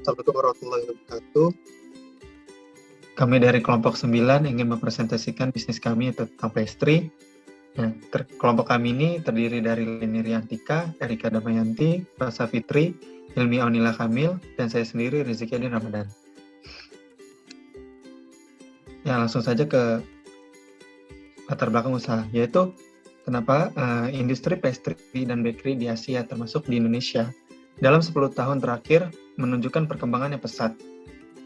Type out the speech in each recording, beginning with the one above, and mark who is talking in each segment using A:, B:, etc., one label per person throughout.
A: Assalamualaikum warahmatullahi wabarakatuh. Kami dari kelompok 9 ingin mempresentasikan bisnis kami tentang pastry. Nah, kelompok kami ini terdiri dari Leni Riantika, Erika Damayanti, Rasa Fitri, Hilmi Aunila Kamil, dan saya sendiri Rizky Adin Ramadan. Ya, langsung saja ke latar belakang usaha, yaitu kenapa industri pastry dan bakery di Asia termasuk di Indonesia dalam 10 tahun terakhir menunjukkan perkembangan yang pesat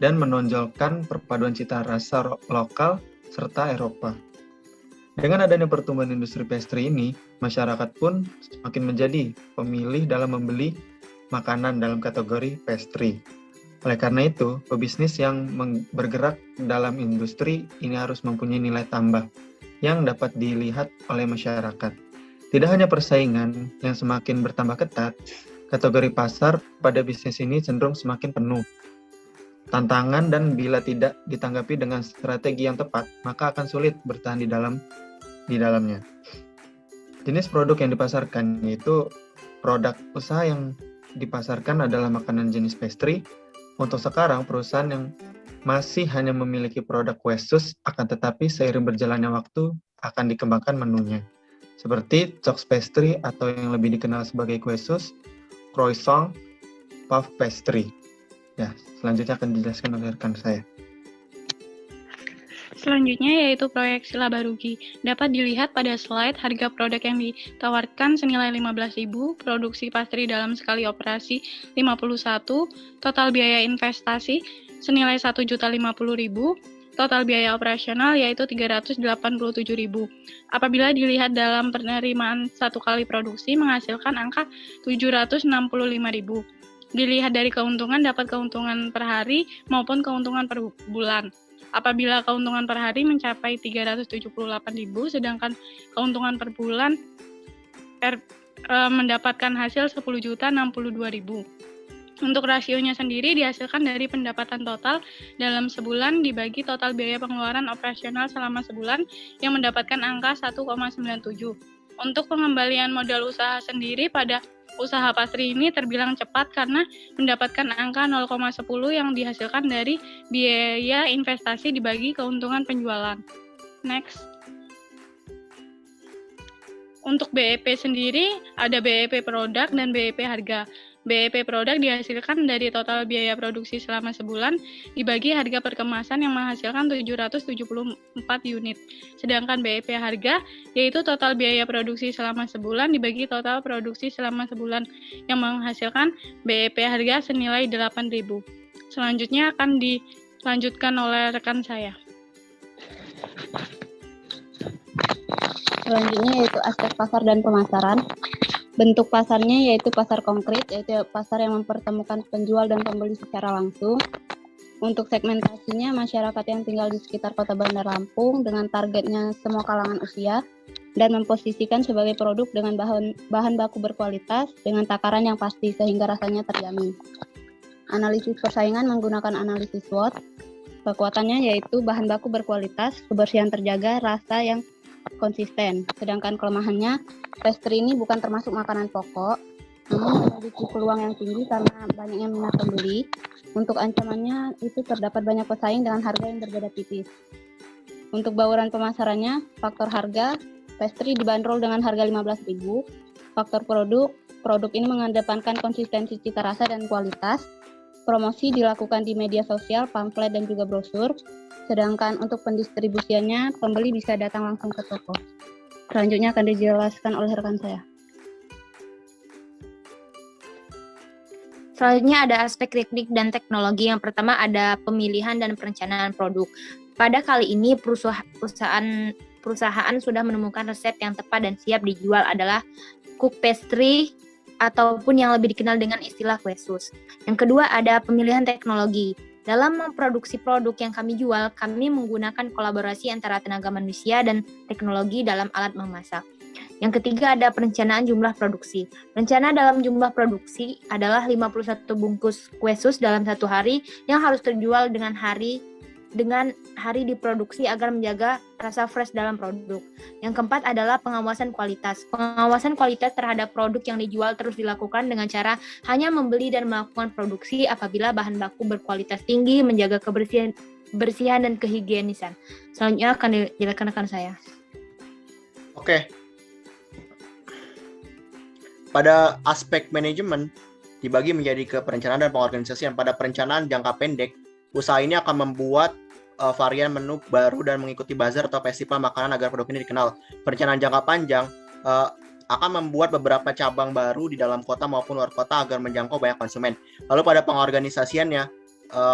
A: dan menonjolkan perpaduan cita rasa lokal serta Eropa. Dengan adanya pertumbuhan industri pastry ini, masyarakat pun semakin menjadi pemilih dalam membeli makanan dalam kategori pastry. Oleh karena itu, pebisnis yang bergerak dalam industri ini harus mempunyai nilai tambah yang dapat dilihat oleh masyarakat. Tidak hanya persaingan yang semakin bertambah ketat, kategori pasar pada bisnis ini cenderung semakin penuh. Tantangan dan bila tidak ditanggapi dengan strategi yang tepat, maka akan sulit bertahan di dalamnya. Jenis produk yang dipasarkan yaitu produk usaha yang dipasarkan adalah makanan jenis pastry. Untuk sekarang, perusahaan yang masih hanya memiliki produk kue sus, akan tetapi seiring berjalannya waktu akan dikembangkan menunya. Seperti Chocs Pastry atau yang lebih dikenal sebagai kue sus, croissant, puff pastry. Ya, selanjutnya akan dijelaskan oleh rekan saya.
B: Selanjutnya yaitu proyek laba rugi. Dapat dilihat pada slide harga produk yang ditawarkan senilai 15.000, produksi pastry dalam sekali operasi 51, total biaya investasi senilai 1.050.000, total biaya operasional yaitu 387.000. Apabila dilihat dalam penerimaan satu kali produksi menghasilkan angka 765.000. Dilihat dari keuntungan dapat keuntungan per hari maupun keuntungan per bulan. Apabila keuntungan per hari mencapai 378.000, sedangkan keuntungan per bulan mendapatkan hasil 10.062.000. Untuk rasionya sendiri dihasilkan dari pendapatan total dalam sebulan dibagi total biaya pengeluaran operasional selama sebulan yang mendapatkan angka 1,97. Untuk pengembalian modal usaha sendiri pada usaha pastry ini terbilang cepat karena mendapatkan angka 0,10 yang dihasilkan dari biaya investasi dibagi keuntungan penjualan. Next. Untuk BEP sendiri ada BEP produk dan BEP harga. BEP produk dihasilkan dari total biaya produksi selama sebulan dibagi harga perkemasan yang menghasilkan 774 unit. Sedangkan BEP harga yaitu total biaya produksi selama sebulan dibagi total produksi selama sebulan yang menghasilkan BEP harga senilai 8.000. Selanjutnya akan dilanjutkan oleh rekan saya.
C: Selanjutnya yaitu aspek pasar dan pemasaran. Bentuk pasarnya yaitu pasar konkret, yaitu pasar yang mempertemukan penjual dan pembeli secara langsung. Untuk segmentasinya, masyarakat yang tinggal di sekitar kota Bandar Lampung dengan targetnya semua kalangan usia dan memposisikan sebagai produk dengan bahan baku berkualitas dengan takaran yang pasti sehingga rasanya terjamin. Analisis persaingan menggunakan analisis SWOT. Kekuatannya yaitu bahan baku berkualitas, kebersihan terjaga, rasa yang konsisten. Sedangkan kelemahannya, pastry ini bukan termasuk makanan pokok, namun memiliki peluang yang tinggi karena banyaknya minat pembeli. Untuk ancamannya itu terdapat banyak pesaing dengan harga yang berbeda tipis. Untuk bauran pemasarannya, faktor harga, pastry dibanderol dengan harga 15.000. Faktor produk ini mengedepankan konsistensi cita rasa dan kualitas. Promosi dilakukan di media sosial, pamflet dan juga brosur. Sedangkan untuk pendistribusiannya, pembeli bisa datang langsung ke toko. Selanjutnya akan dijelaskan oleh rekan saya.
D: Selanjutnya ada aspek teknik dan teknologi. Yang pertama ada pemilihan dan perencanaan produk. Pada kali ini perusahaan sudah menemukan resep yang tepat dan siap dijual adalah cook pastry ataupun yang lebih dikenal dengan istilah kue sus. Yang kedua ada pemilihan teknologi. Dalam memproduksi produk yang kami jual, kami menggunakan kolaborasi antara tenaga manusia dan teknologi dalam alat memasak. Yang ketiga ada perencanaan jumlah produksi. Rencana dalam jumlah produksi adalah 51 bungkus kue sus dalam satu hari yang harus terjual dengan hari diproduksi agar menjaga rasa fresh dalam produk. Yang keempat adalah pengawasan kualitas. Pengawasan kualitas terhadap produk yang dijual terus dilakukan dengan cara hanya membeli dan melakukan produksi apabila bahan baku berkualitas tinggi, menjaga kebersihan dan kehigienisan. Selanjutnya akan dijelaskan rekan saya.
E: Oke. Pada aspek manajemen dibagi menjadi ke perencanaan dan pengorganisasian. Pada perencanaan jangka pendek, usaha ini akan membuat varian menu baru dan mengikuti bazar atau festival makanan agar produk ini dikenal. Perencanaan jangka panjang akan membuat beberapa cabang baru di dalam kota maupun luar kota agar menjangkau banyak konsumen. Lalu pada pengorganisasiannya,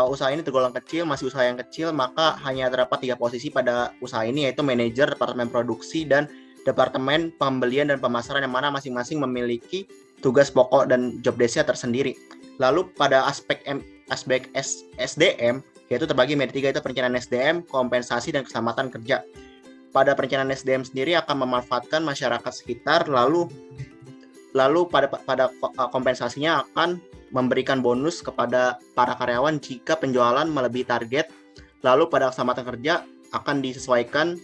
E: usaha ini tergolong kecil, masih usaha yang kecil, maka hanya terdapat 3 posisi pada usaha ini, yaitu manajer, departemen produksi, dan departemen pembelian dan pemasaran, yang mana masing-masing memiliki tugas pokok dan job desk-nya tersendiri. Lalu pada aspek SDM, yaitu terbagi menjadi 3, itu perencanaan SDM, kompensasi, dan keselamatan kerja. Pada perencanaan SDM sendiri akan memanfaatkan masyarakat sekitar, lalu pada kompensasinya akan memberikan bonus kepada para karyawan jika penjualan melebihi target. Lalu pada keselamatan kerja akan disesuaikan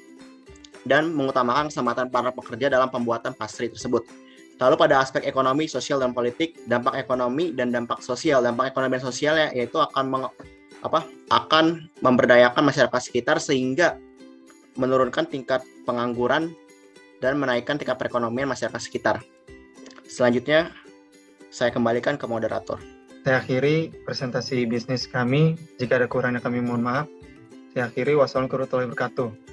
E: dan mengutamakan keselamatan para pekerja dalam pembuatan pastry tersebut. Lalu pada aspek ekonomi, sosial, dan politik, dampak ekonomi dan dampak sosial. Dampak ekonomi dan sosialnya yaitu akan memberdayakan masyarakat sekitar sehingga menurunkan tingkat pengangguran dan menaikkan tingkat perekonomian masyarakat sekitar. Selanjutnya, saya kembalikan ke moderator.
A: Saya akhiri presentasi bisnis kami. Jika ada kurangnya kami mohon maaf. Saya akhiri. Wassalamualaikum warahmatullahi wabarakatuh.